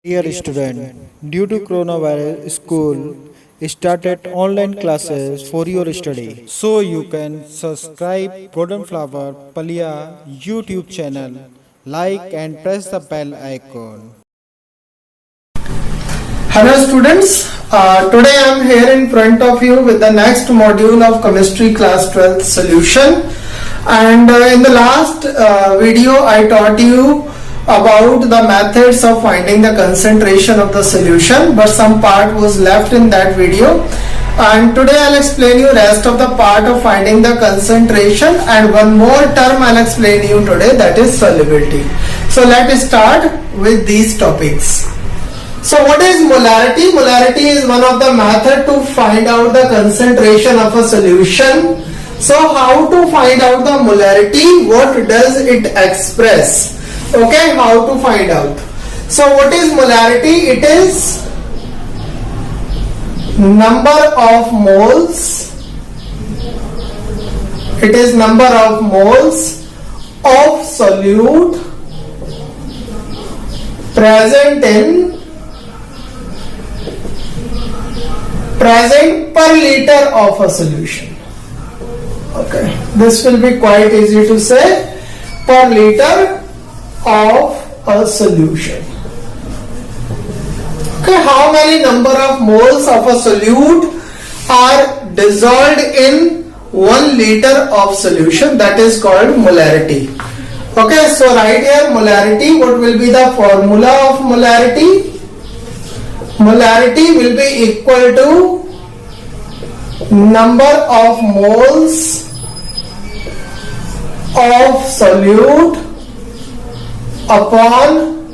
Dear student, due to coronavirus, school started online classes for your study. So you can subscribe Golden Flower Palia YouTube channel, like and press the bell icon. Hello students, today I am here in front of you with the next module of chemistry class 12th solution, and in the last video I taught you about the methods of finding the concentration of the solution, but some part was left in that video, and today I'll explain you rest of the part of finding the concentration, and one more term I'll explain you today, that is solubility. So let's start with these topics. So what is molarity? Molarity is one of the method to find out the concentration of a solution. So how to find out the molarity? What does it express? Okay, how to find out? So what is molarity? It is number of moles. It is number of moles of solute present per liter of a solution. Okay, this will be quite easy to say, per liter of a solution. Okay, how many number of moles of a solute are dissolved in 1 liter of solution? That is called molarity. Okay, so right here molarity, what will be the formula of molarity? Molarity will be equal to number of moles of solute upon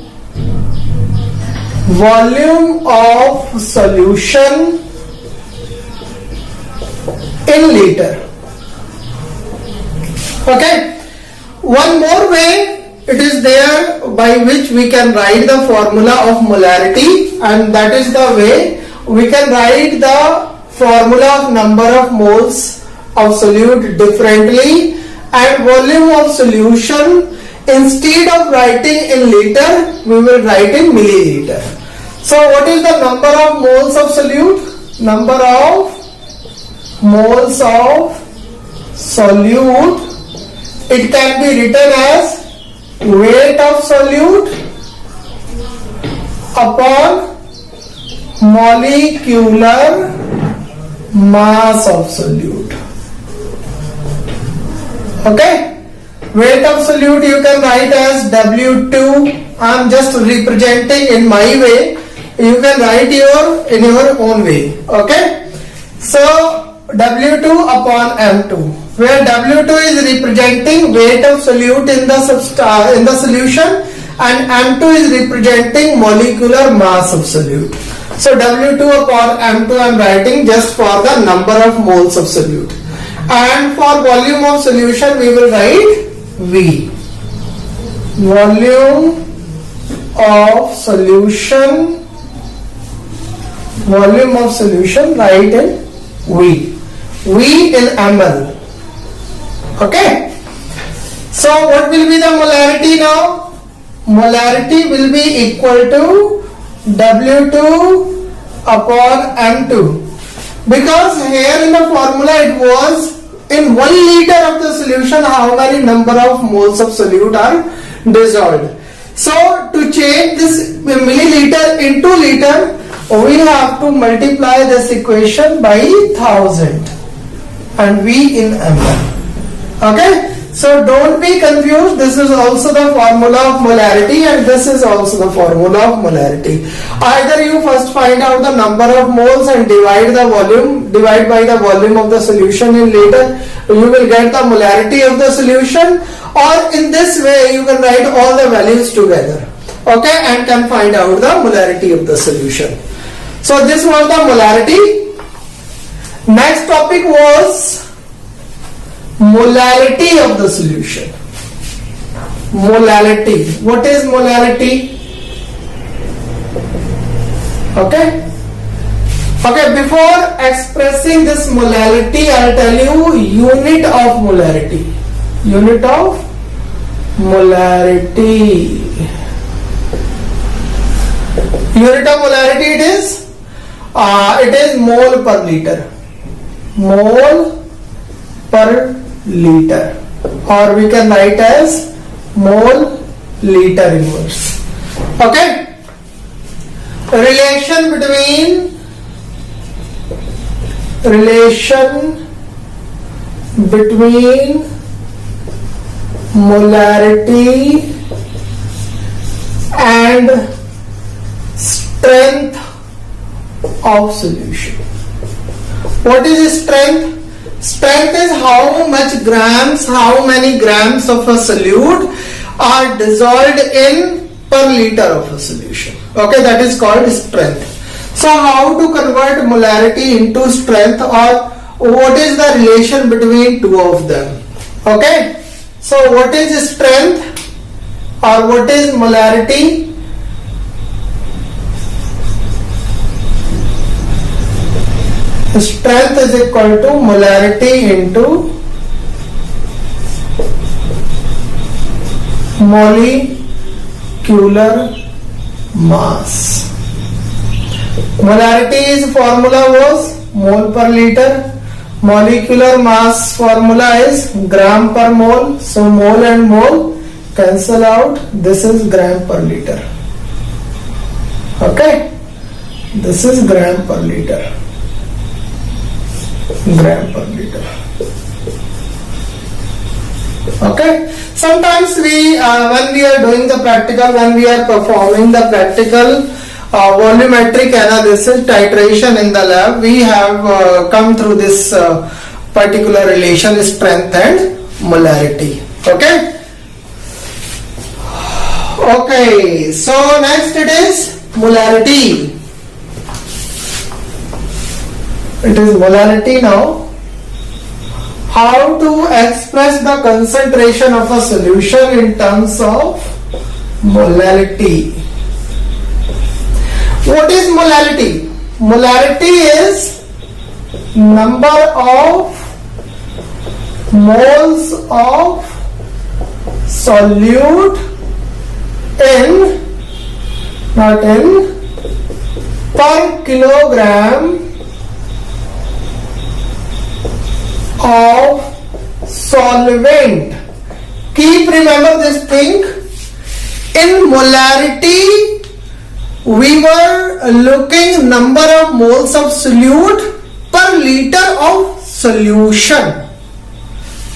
volume of solution in liter. Okay, one more way it is there by which we can write the formula of molarity, and that is the way we can write the formula of number of moles of solute differently, and volume of solution, instead of writing in liter we will write in milliliter. So what is the number of moles of solute? Number of moles of solute, it can be written as weight of solute upon molecular mass of solute. Okay, weight of solute you can write as W2. I am just representing in my way, you can write in your own way. Okay, so W2 upon M2, where W2 is representing weight of solute in the solution, and M2 is representing molecular mass of solute. So W2 upon M2 I am writing just for the number of moles of solute, and for volume of solution we will write V. Volume of solution, write in V. V in ml. Okay, so what will be the molarity now? Molarity will be equal to W2 upon M2, because here in the formula it was in 1 liter of the solution how many number of moles of solute are dissolved. So to change this milliliter into liter, we have to multiply this equation by 1000 and V in ml. Okay, so don't be confused, this is also the formula of molarity and this is also the formula of molarity. Either you first find out the number of moles and divide by the volume of the solution in liter, you will get the molarity of the solution, or in this way you can write all the values together, okay, and can find out the molarity of the solution. So this was the molarity. Next topic was molality of the solution. Molality. What is molality? Okay. Okay, before expressing this molality, I'll tell you unit of molarity. Unit of molarity. Unit of molarity it is mole per liter. Mole per liter, or we can write as mole liter inverse. Okay. Relation between molarity and strength of solution. What is strength? Strength is how many grams of a solute are dissolved in per liter of a solution. Okay, that is called strength. So how to convert molarity into strength, or what is the relation between two of them? Okay, so what is strength or what is molarity? Strength is equal to molarity into molecular mass. Molarity's formula was mole per liter. Molecular mass formula is gram per mole. So mole and mole cancel out. This is gram per liter. Okay, this is gram per liter. Gram per liter. Okay. Sometimes when we are doing the practical, when we are performing the practical volumetric analysis titration in the lab, we have come through this particular relation, strength and molarity. Okay. Okay. So next it is molarity. It is molarity now. How to express the concentration of a solution in terms of molarity. What is molarity? Molarity is number of moles of solute in, not in, per kilogram of solvent. Keep remember this thing. In molarity, we were looking number of moles of solute per liter of solution.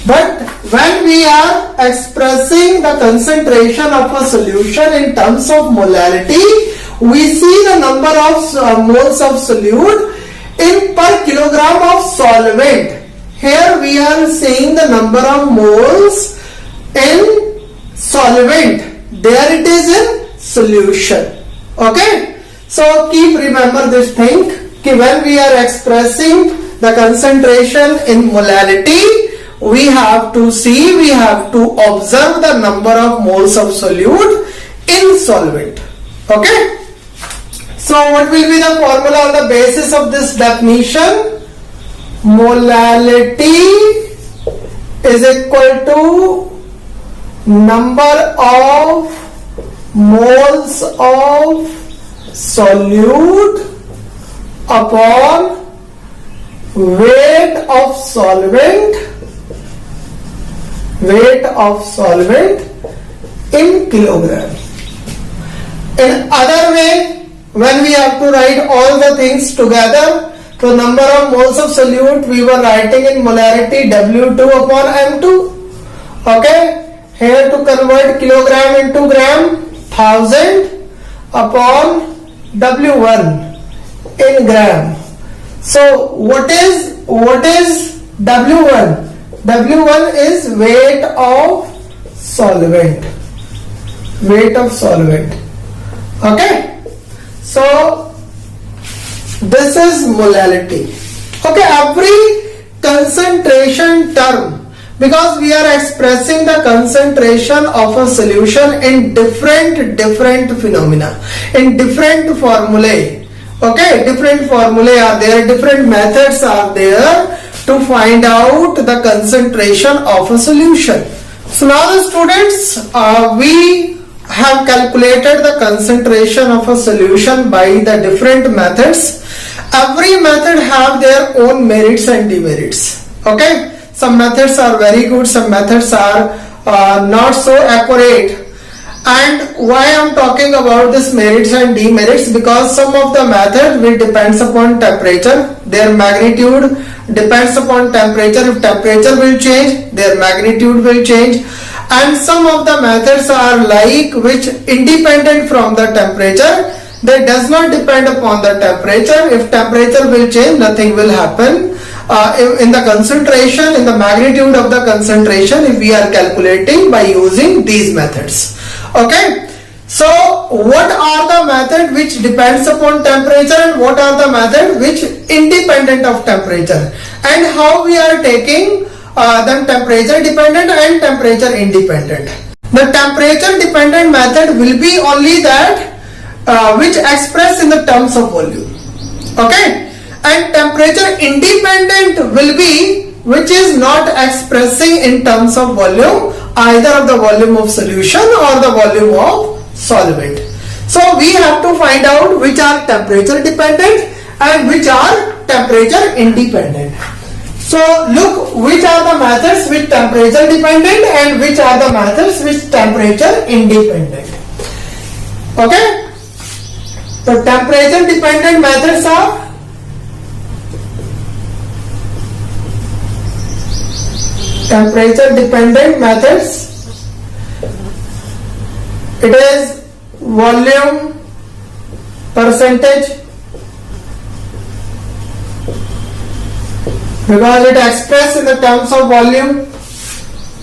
But when we are expressing the concentration of a solution in terms of molarity, we see the number of moles of solute in per kilogram of solvent. Here we are seeing the number of moles in solvent. There it is in solution. Okay. So keep remember this thing. When we are expressing the concentration in molarity, we have to observe the number of moles of solute in solvent. Okay. So what will be the formula on the basis of this definition? Molality is equal to number of moles of solute upon weight of solvent in kilogram. In other way, when we have to write all the things together, the number of moles of solute we were writing in molarity W2 upon M2. Okay. Here to convert kilogram into gram, 1000 upon W1 in gram. So what is W1? W1 is weight of solvent. Okay. So this is molality. Okay, every concentration term, because we are expressing the concentration of a solution in different phenomena, in different formulae. Okay, different formulae are there, different methods are there to find out the concentration of a solution. So now the students, we have calculated the concentration of a solution by the different methods. Every method have their own merits and demerits. Okay, some methods are very good, some methods are not so accurate. And why I am talking about this merits and demerits, because some of the method will depends upon temperature, their magnitude depends upon temperature. If temperature will change, their magnitude will change. And some of the methods are like which independent from the temperature, they does not depend upon the temperature. If temperature will change, nothing will happen. In the concentration, in the magnitude of the concentration, if we are calculating by using these methods. Okay, so what are the method which depends upon temperature and what are the method which independent of temperature, and how we are taking them temperature dependent and temperature independent. The temperature dependent method will be only that which express in the terms of volume. Okay, and temperature independent will be which is not expressing in terms of volume, either of the volume of solution or the volume of solvent. So we have to find out which are temperature dependent and which are temperature independent. So look which are the methods which temperature dependent and which are the methods which temperature independent. Okay, the temperature dependent methods are temperature dependent methods. It is volume percentage, because it expressed in the terms of volume.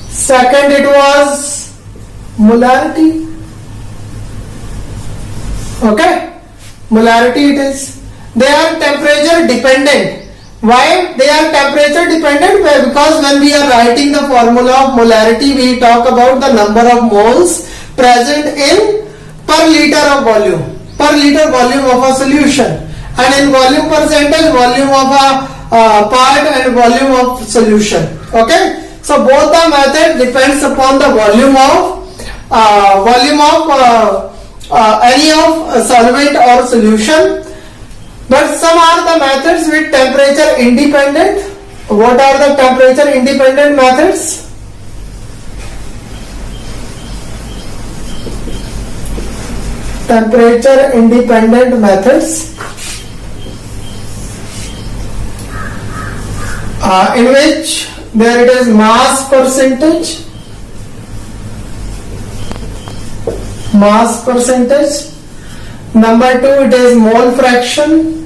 Second, it was molarity. Okay, molarity it is. They are temperature dependent. Why they are temperature dependent? Because when we are writing the formula of molarity, we talk about the number of moles present in per liter of volume, per liter volume of a solution, and in volume percentage, volume of a part and volume of solution. Okay, so both the method depends upon the volume of any of solvent or solution. But some are the methods with temperature independent. What are the temperature independent methods? Temperature independent methods in which there it is mass percentage, number 2 it is mole fraction,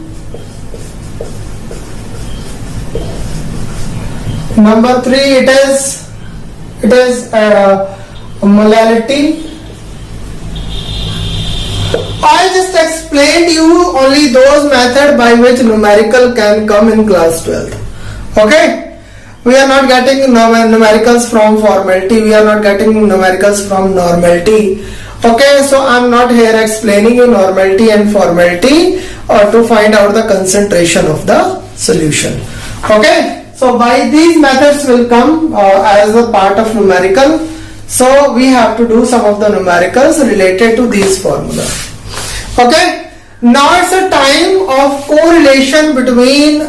number 3 it is molarity. I just explained you only those methods by which numerical can come in class 12th. Okay, we are not getting numericals from formality, we are not getting numericals from normality. Okay, so I am not here explaining you normality and formality to find out the concentration of the solution. Okay, so by these methods will come as a part of numerical. So we have to do some of the numericals related to these formula. Okay, now it's a time of correlation between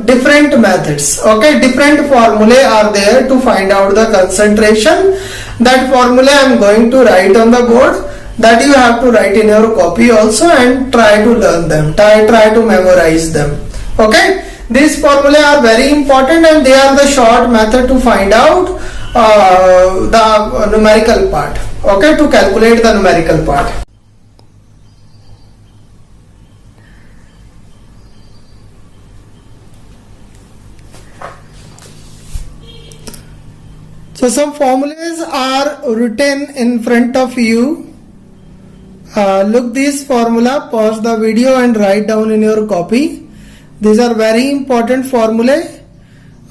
different methods. Okay, different formulae are there to find out the concentration. That formula I am going to write on the board, that you have to write in your copy also and try to learn them, try to memorize them. Okay, these formulae are very important and they are the short method to find out the numerical part. Okay, to calculate the numerical part. So some formulas are written in front of you. Look this formula, pause the video and write down in your copy. These are very important formulae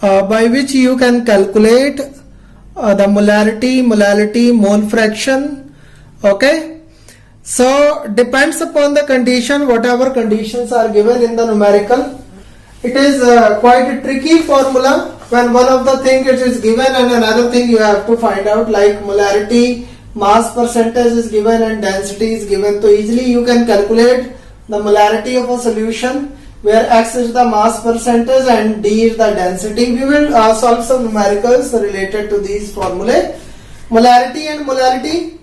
by which you can calculate the molarity, mole fraction. Okay, so depends upon the condition, whatever conditions are given in the numerical. It is quite a tricky formula when one of the thing it is given and another thing you have to find out, like molarity, mass percentage is given and density is given. So easily you can calculate the molarity of a solution where X is the mass percentage and D is the density. We will solve some numericals related to these formulae. Molarity and molarity.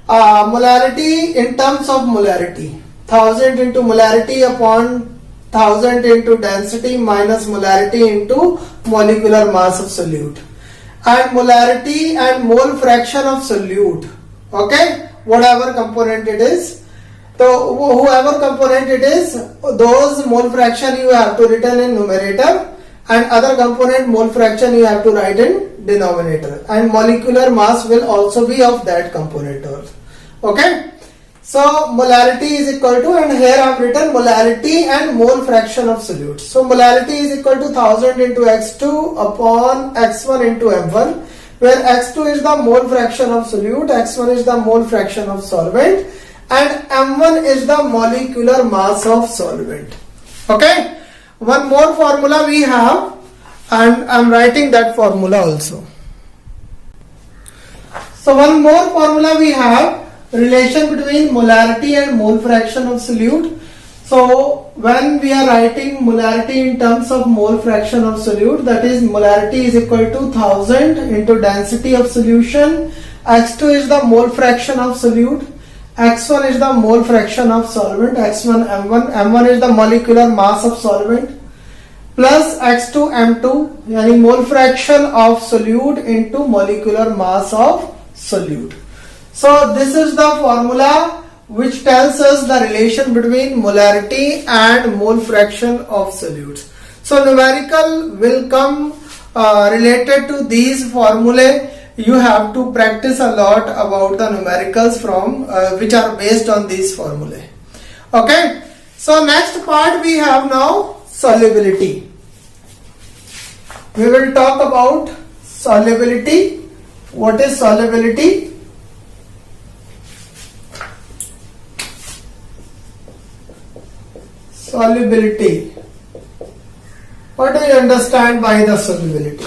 Molarity in terms of molarity. 1000 into molarity upon 1000 into density minus molarity into molecular mass of solute. And molarity and mole fraction of solute. Okay, whatever component it is. So whoever component it is, those mole fraction you have to write in numerator, and other component mole fraction you have to write in denominator, and molecular mass will also be of that component also. Okay, so molarity is equal to, and here I have written molarity and mole fraction of solute. So molarity is equal to 1000 into x2 upon x1 into m1, where x2 is the mole fraction of solute, x1 is the mole fraction of solvent, and m1 is the molecular mass of solvent. Okay, one more formula we have, and I am writing that formula also. So one more formula we have, relation between molarity and mole fraction of solute. So when we are writing molarity in terms of mole fraction of solute, that is molarity is equal to 1000 into density of solution, x2 is the mole fraction of solute, x1 is the mole fraction of solvent, x1 m1 is the molecular mass of solvent, plus x2 m2, yani mole fraction of solute into molecular mass of solute. So this is the formula which tells us the relation between molarity and mole fraction of solutes. So numerical will come related to these formulae. You have to practice a lot about the numericals from which are based on these formulae. Okay, so next part we have now solubility. We will talk about solubility. What is solubility? Solubility. What do you understand by the solubility?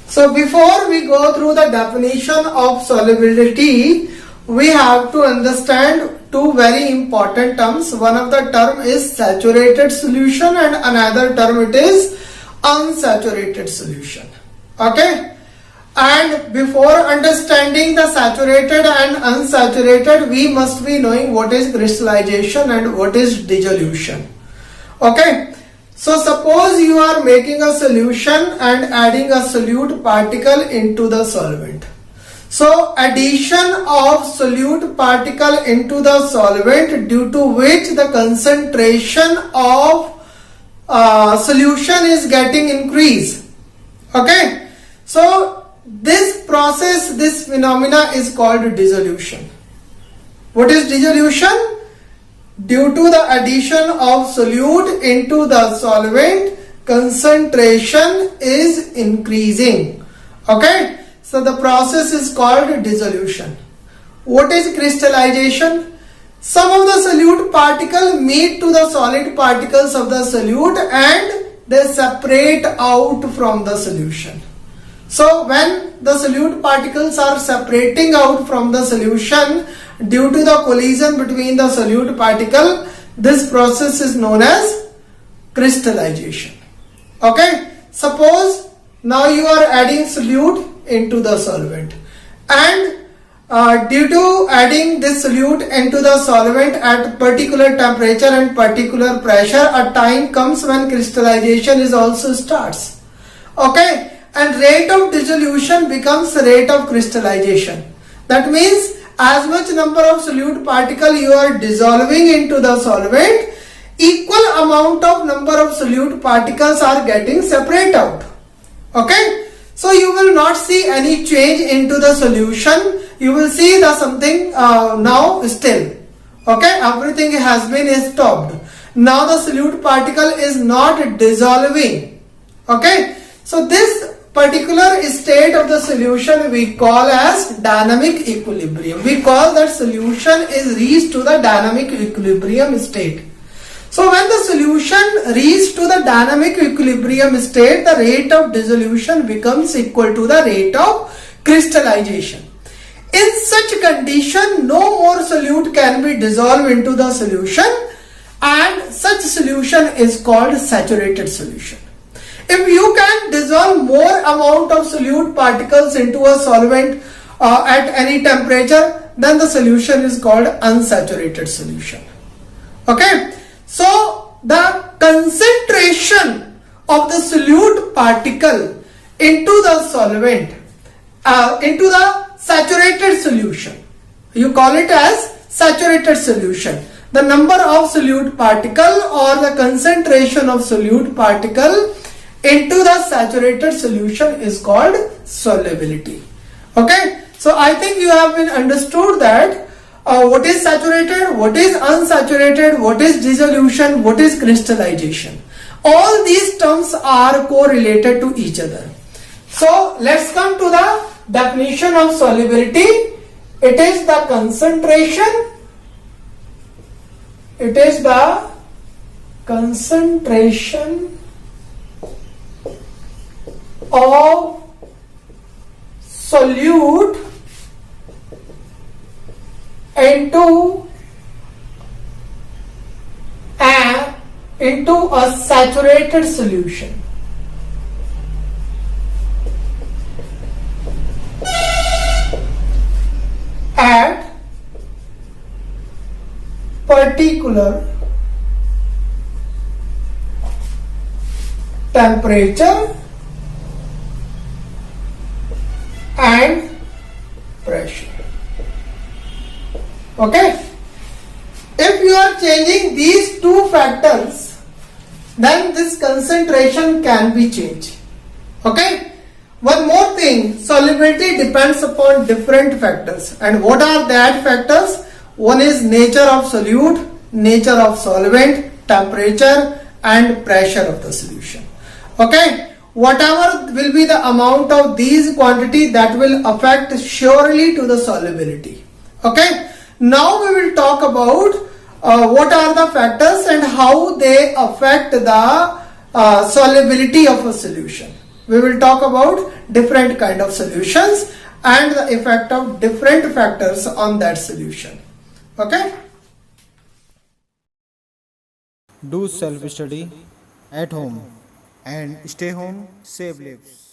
So before we go through the definition of solubility, we have to understand two very important terms. One of the term is saturated solution and another term it is unsaturated solution. Okay? And before understanding the saturated and unsaturated, we must be knowing what is crystallization and what is dissolution. Okay? So suppose you are making a solution and adding a solute particle into the solvent. So addition of solute particle into the solvent, due to which the concentration of solution is getting increased. Okay? So this process, this phenomena is called dissolution. What is dissolution? Due to the addition of solute into the solvent, concentration is increasing. Okay, so the process is called dissolution. What is crystallization? Some of the solute particle meet to the solid particles of the solute and they separate out from the solution. So when the solute particles are separating out from the solution due to the collision between the solute particle, this process is known as crystallization. Okay, suppose now you are adding solute into the solvent, and due to adding this solute into the solvent at particular temperature and particular pressure, a time comes when crystallization is also starts. Okay, and rate of dissolution becomes rate of crystallization. That means as much number of solute particle you are dissolving into the solvent, equal amount of number of solute particles are getting separate out. Okay, so you will not see any change into the solution. You will see the something now still. Okay, everything has been stopped. Now the solute particle is not dissolving. Okay, so this particular state of the solution we call as dynamic equilibrium. We call that solution is reached to the dynamic equilibrium state. So when the solution reaches to the dynamic equilibrium state, the rate of dissolution becomes equal to the rate of crystallization. In such condition, no more solute can be dissolved into the solution, and such solution is called saturated solution. If you can dissolve more amount of solute particles into a solvent at any temperature, then the solution is called unsaturated solution. Okay, so the concentration of the solute particle into the solvent, into the saturated solution, you call it as saturated solution. The number of solute particle or the concentration of solute particle into the saturated solution is called solubility. Okay, so I think you have been understood that what is saturated, what is unsaturated, what is dissolution, what is crystallization. All these terms are correlated to each other. So let's come to the definition of solubility. It is the concentration. It is the concentration of solute into a saturated solution. At particular temperature and pressure. Okay, if you are changing these two factors, then this concentration can be changed. Okay, one more thing, solubility depends upon different factors. And what are that factors? One is nature of solute, nature of solvent, temperature and pressure of the solution. Okay, whatever will be the amount of these quantity, that will affect surely to the solubility. Okay, now we will talk about what are the factors and how they affect the solubility of a solution. We will talk about different kind of solutions and the effect of different factors on that solution. Okay. Do self-study at home and stay home, save lives.